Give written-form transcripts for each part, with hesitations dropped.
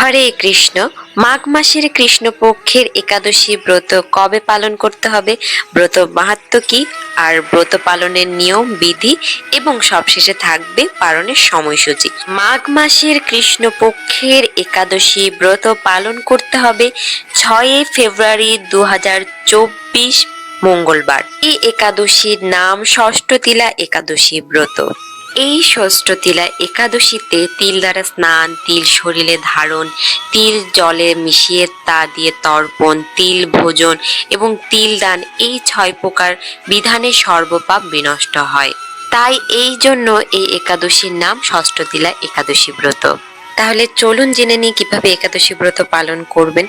হরে কৃষ্ণ। মাঘ মাসের কৃষ্ণপক্ষের একাদশী ব্রত কবে পালন করতে হবে, ব্রত মাহাত্ম্য কি, আর ব্রত পালনের নিয়ম বিধি এবং সবশেষে থাকবে পালনের সময়সূচি। মাঘ মাসের কৃষ্ণপক্ষের একাদশী ব্রত পালন করতে হবে 6 ফেব্রুয়ারি 2024 মঙ্গলবার। এই একাদশীর নাম ষষ্ঠতিলা একাদশী ব্রত। এই ষষ্ঠতিলা একাদশীতে তিল দ্বারা স্নান, তিল শরীরে ধারণ, তিল জলে মিশিয়ে তা দিয়ে তর্পণ, তিল ভোজন এবং তিল দান, এই 6 প্রকার বিধানে সর্বপাপ বিনষ্ট হয়। তাই এই জন্য এই একাদশীর নাম ষষ্ঠতিলা একাদশী ব্রত। তাহলে চলুন জেনে নিই কিভাবে একাদশী ব্রত পালন করবেন।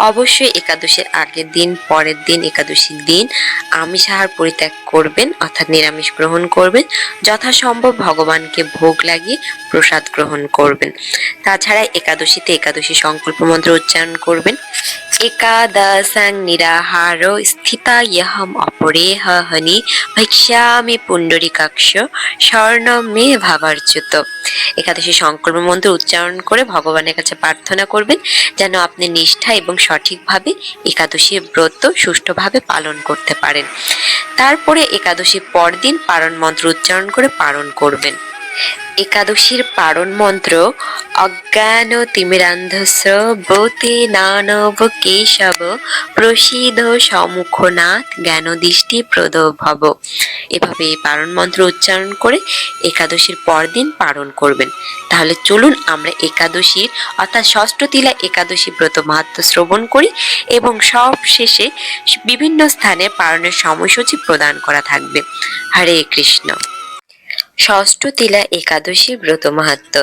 অবশ্যই একাদশীর আগের দিন, পরের দিন, একাদশীর দিন আমিষ আহার পরিত্যাগ করবেন, অর্থাৎ নিরামিষ গ্রহণ করবেন। যথাসম্ভব ভগবানকে ভোগ লাগিয়ে প্রসাদ গ্রহণ করবেন। তাছাড়া একাদশীতে একাদশী সংকল্প মন্ত্র উচ্চারণ করবেন। একাদশং নিরাহার স্থিতা ইহম অপরেহ হনি ভক্ষ্যামি পুণ্ডরীকাক্ষ স্বর্ণ মে ভাবার্চ্যুত। একাদশী সংকল্প মন্ত্র উচ্চারণ করে ভগবানের কাছে প্রার্থনা করবেন যেন আপনি নিষ্ঠা এবং সঠিকভাবে একাদশী ব্রত সুষ্ঠুভাবে পালন করতে পারেন। তারপরে একাদশীর পরদিন পারণ মন্ত্র উচ্চারণ করে পারণ করবেন। একাদশীর পারণ মন্ত্র অজ্ঞান তিমিরান্ধস্য ব্রতে নানব কেশব প্রসিদ সম্মুখনাথ জ্ঞান দৃষ্টি প্রদ ভব। এভাবে এই পারণ মন্ত্র উচ্চারণ করে একাদশীর পরদিন পালন করবেন। তাহলে চলুন আমরা একাদশীর অর্থাৎ ষষ্ঠতিলা একাদশী ব্রত মাহাত্ম্য শ্রবণ করি এবং সব শেষে বিভিন্ন স্থানে পালনের সময়সূচি প্রদান করা থাকবে। হরে কৃষ্ণ। ষষ্ঠতিলা একাদশী ব্রত মাহাত্ম্য।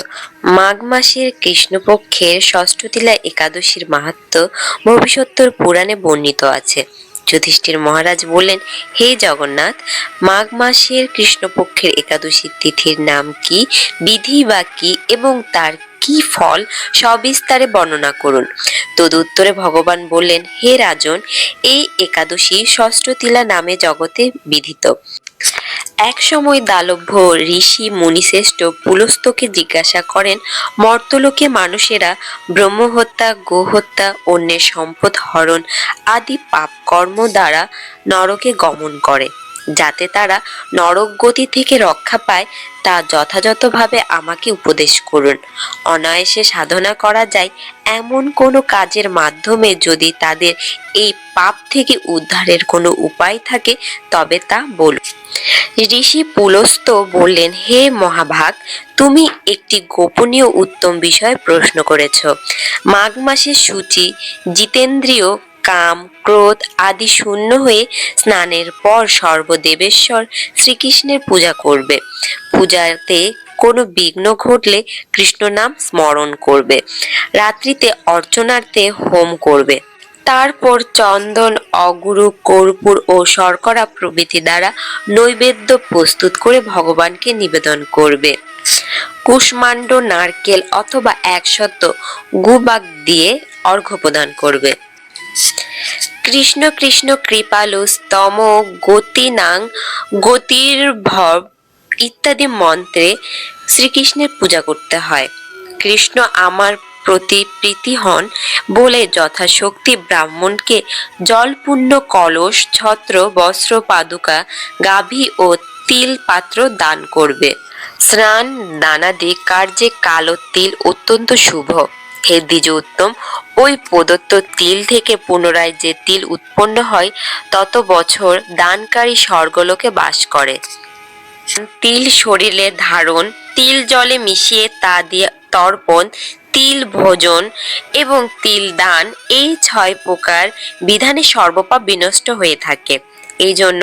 মাঘ মাসের কৃষ্ণপক্ষের ষষ্ঠতিলা একাদশীর মাহাত্ম্য ভবিষ্যোত্তর পুরাণে বর্ণিত আছে। যুধিষ্ঠির মহারাজ বললেন, হে জগন্নাথ, মাঘ মাসের কৃষ্ণপক্ষের একাদশীর তিথির নাম কি, বিধি বা কি এবং তার কি ফল সবিস্তারে বর্ণনা করুন। তদুত্তরে ভগবান বললেন, হে রাজন, এই একাদশী ষষ্ঠতিলা নামে জগতে বিদিত। এক সময় দালভ্য ঋষি মুনিশ্রেষ্ঠ পুলস্তকে জিজ্ঞাসা করেন, মর্তলোকে মানুষেরা ব্রহ্মহত্যা, গোহত্যা, অন্যের সম্পদ হরণ আদি পাপ কর্ম দ্বারা নরকে গমন করে, যাতে তারা নরক গতি থেকে রক্ষা পায় তা যথাযথভাবে আমাকে উপদেশ করুন। অনায়াসে সাধনা করা যায় এমন কোনো কাজের মাধ্যমে যদি তাদের এই পাপ থেকে উদ্ধারের কোনো উপায় থাকে তবে তা বলুন। ঋষি পুলস্ত বললেন, হে মহাভাগ, তুমি একটি গোপনীয় উত্তম বিষয় প্রশ্ন করেছ। মাঘ মাসের সূচি জিতেন্দ্রিয়, কাম ক্রোধ আদি শূন্য হয়ে স্নানের পর সর্বদেবেশ্বর শ্রীকৃষ্ণের পূজা করবে। পূজাতে কোনো বিঘ্ন ঘটলে কৃষ্ণ নাম স্মরণ করবে। রাত্রিতে অর্চনার্থে হোম করবে। তারপর চন্দন, অগুরু, কর্পূর ও শর্করা প্রভৃতি দ্বারা নৈবেদ্য প্রস্তুত করে ভগবানকে নিবেদন করবে। কুষ্মাণ্ড, নারকেল অথবা 100 গুবাক দিয়ে অর্ঘ্য প্রদান করবে। কৃষ্ণ কৃষ্ণ কৃপালু স্তম গতিনাং গতির্ভব ইত্যাদি মন্ত্রে শ্রীকৃষ্ণের পূজা করতে হয়। কৃষ্ণ আমার প্রতি প্রীতি হন বলে যথাশক্তি ব্রাহ্মণকে জলপূর্ণ কলস, ছত্র, বস্ত্র, পাদুকা, গাভী ও তিল পাত্র দান করবে। স্নান দানাদি কার্যে কালো তিল অত্যন্ত শুভ। হে দ্বিজ উত্তম, ওই প্রদত্ত তিল থেকে পুনরায় যে তিল উৎপন্ন হয় তত বছর দানকারী স্বর্গলোকে বাস করে। তিল শরীরে ধারণ, তিল জলে মিশিয়ে তা দিয়ে তর্পণ, তিল ভোজন এবং তিল দান, এই 6 প্রকার বিধানে সর্বপাপ বিনষ্ট হয়ে থাকে। এই জন্য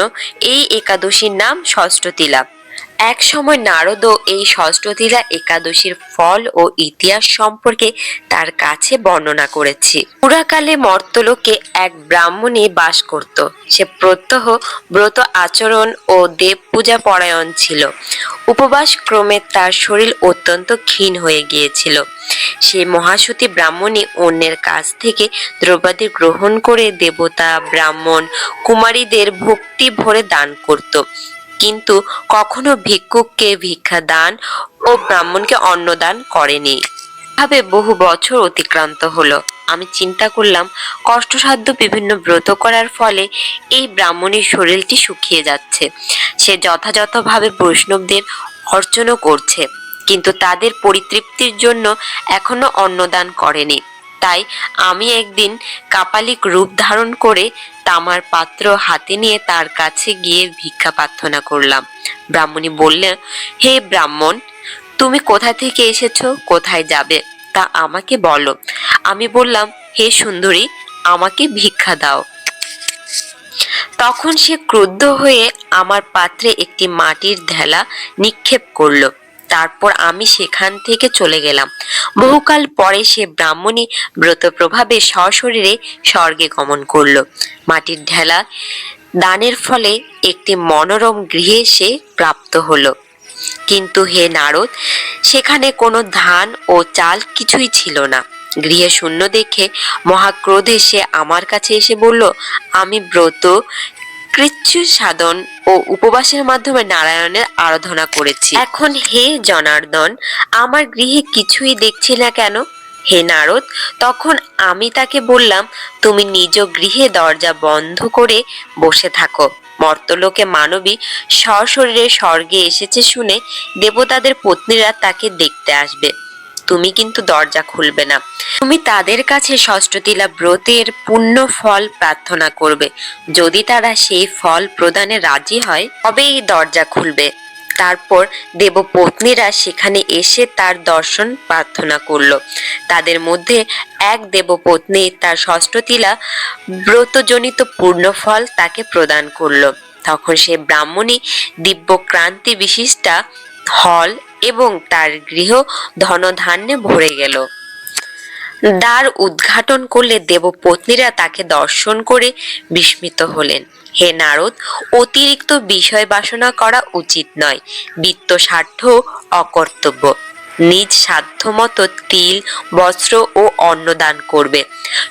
এই একাদশীর নাম ষষ্ঠতিলা। এক সময় নারদও এই ষষ্ঠতিলা একাদশীর ফল ও ইতিহাস সম্পর্কে তার কাছে বর্ণনা করেছি। পুরাকালে মর্তলোকে এক ব্রাহ্মণী বাস করত। সে প্রত্যহ ব্রত আচরণ ও দেব পূজা পরায়ণ ছিল। উপবাস ক্রমে তার শরীর অত্যন্ত ক্ষীণ হয়ে গিয়েছিল। সে মহাসতী ব্রাহ্মণী অন্যের কাছ থেকে দ্রব্যাদি গ্রহণ করে দেবতা, ব্রাহ্মণ, কুমারীদের ভক্তি ভরে দান করত, কিন্তু কখনো ভিক্ষুককে ভিক্ষা দান ও ব্রাহ্মণকে অন্নদান করেনি। ভাবে বহু বছর অতিক্রান্ত হলো। আমি চিন্তা করলাম, কষ্টসাধ্য বিভিন্ন ব্রত করার ফলে এই ব্রাহ্মণের শরীরটি শুকিয়ে যাচ্ছে। সে যথাযথভাবে বৈষ্ণবদের অর্চনও করছে, কিন্তু তাদের পরিতৃপ্তির জন্য এখনো অন্নদান করেনি। তাই আমি একদিন কাপালিক রূপ ধারণ করে তামার পাত্র হাতে নিয়ে তার কাছে গিয়ে ভিক্ষা প্রার্থনা করলাম। ব্রাহ্মণী বললেন, হে ব্রাহ্মণ, তুমি কোথা থেকে এসেছো, কোথায় যাবে, তা আমাকে বলো। আমি বললাম, হে সুন্দরী, আমাকে ভিক্ষা দাও। তখন সে ক্রুদ্ধ হয়ে আমার পাত্রে একটি মাটির ঢেলা নিক্ষেপ করলো। তারপর আমি সেখান থেকে চলে গেলাম। বহুকাল পরে সে ব্রাহ্মণী ব্রত প্রভাবে সশরীরে স্বর্গে গমন করলো। মাটির ঢেলা দানের ফলে একটি মনোরম গৃহে সে প্রাপ্ত হলো। কিন্তু হে নারদ, সেখানে কোনো ধান ও চাল কিছুই ছিল না। গৃহে শূন্য দেখে মহাক্রোধে সে আমার কাছে এসে বলল, আমি ব্রত, কৃচ্ছ সাধন ও উপবাসের মাধ্যমে নারায়ণের আরাধনা করেছি। এখন হে জনার্দন, আমার গৃহে কিছুই দেখছি না কেন? হে নারদ, তখন আমি তাকে বললাম, তুমি নিজ গৃহে দরজা বন্ধ করে বসে থাকো। মর্তলোকে মানবী সশরীরে স্বর্গে এসেছে শুনে দেবতাদের পত্নীরা তাকে দেখতে আসবে। তুমি কিন্তু দরজা খুলবে না। তুমি তাদের কাছে ষষ্ঠতিলা ব্রতের পুণ্য ফল প্রার্থনা করবে। যদি তারা সেই ফল প্রদানে রাজি হয় তবে এই দরজা খুলবে। তারপর দেবপত্নীরা সেখানে এসে তার দর্শন প্রার্থনা করল। তাদের মধ্যে এক দেবপত্নী তার ষষ্ঠতিলা ব্রতজনিত পূর্ণফল তাকে প্রদান করল। তখন সে ব্রাহ্মণী দিব্য ক্রান্তি বিশিষ্টা হল এবং তার গৃহ ধনধান্যে ভরে গেল। দ্বার উদ্ঘাটন করলে দেবপত্নীরা তাকে দর্শন করে বিস্মিত হলেন। হে নারদ, অতিরিক্ত বিষয় বাসনা করা উচিত নয়। বিত্ত স্বার্থ অকর্তব্য। নিজ সাধ্যমতো তিল, বস্ত্র ও অন্ন দান করবে।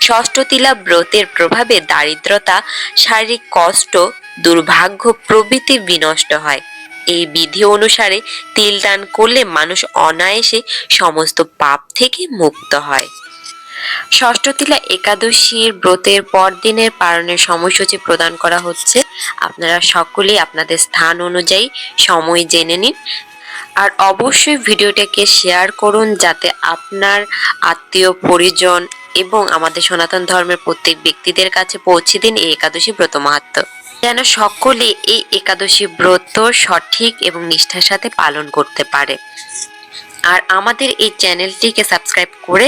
ষষ্ঠতিলা ব্রতের প্রভাবে দারিদ্রতা, শারীরিক কষ্ট, দুর্ভাগ্য প্রভৃতি বিনষ্ট হয়। এই বিধি অনুসারে তিল দান করলে মানুষ অনায়াসে সমস্ত পাপ থেকে মুক্ত হয়। ষষ্ঠতিলা একাদশীর ব্রতের পরদিনের পালনের সময়সূচি প্রদান করা হচ্ছে। আপনারা সকলেই আপনাদের স্থান অনুযায়ী সময় জেনে নিন। আর অবশ্যই ভিডিওটাকে শেয়ার করুন, যাতে আপনার আত্মীয় পরিজন এবং আমাদের সনাতন ধর্মের প্রত্যেক ব্যক্তিদের কাছে পৌঁছে দিন এই একাদশী ব্রত মাহাত্ম্য, যেন সকলে এই একাদশী ব্রত সঠিক এবং নিষ্ঠার সাথে পালন করতে পারে। আর আমাদের এই চ্যানেলটিকে সাবস্ক্রাইব করে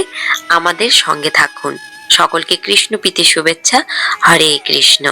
আমাদের সঙ্গে থাকুন। সকলকে কৃষ্ণ প্রীতি শুভেচ্ছা। হরে কৃষ্ণ।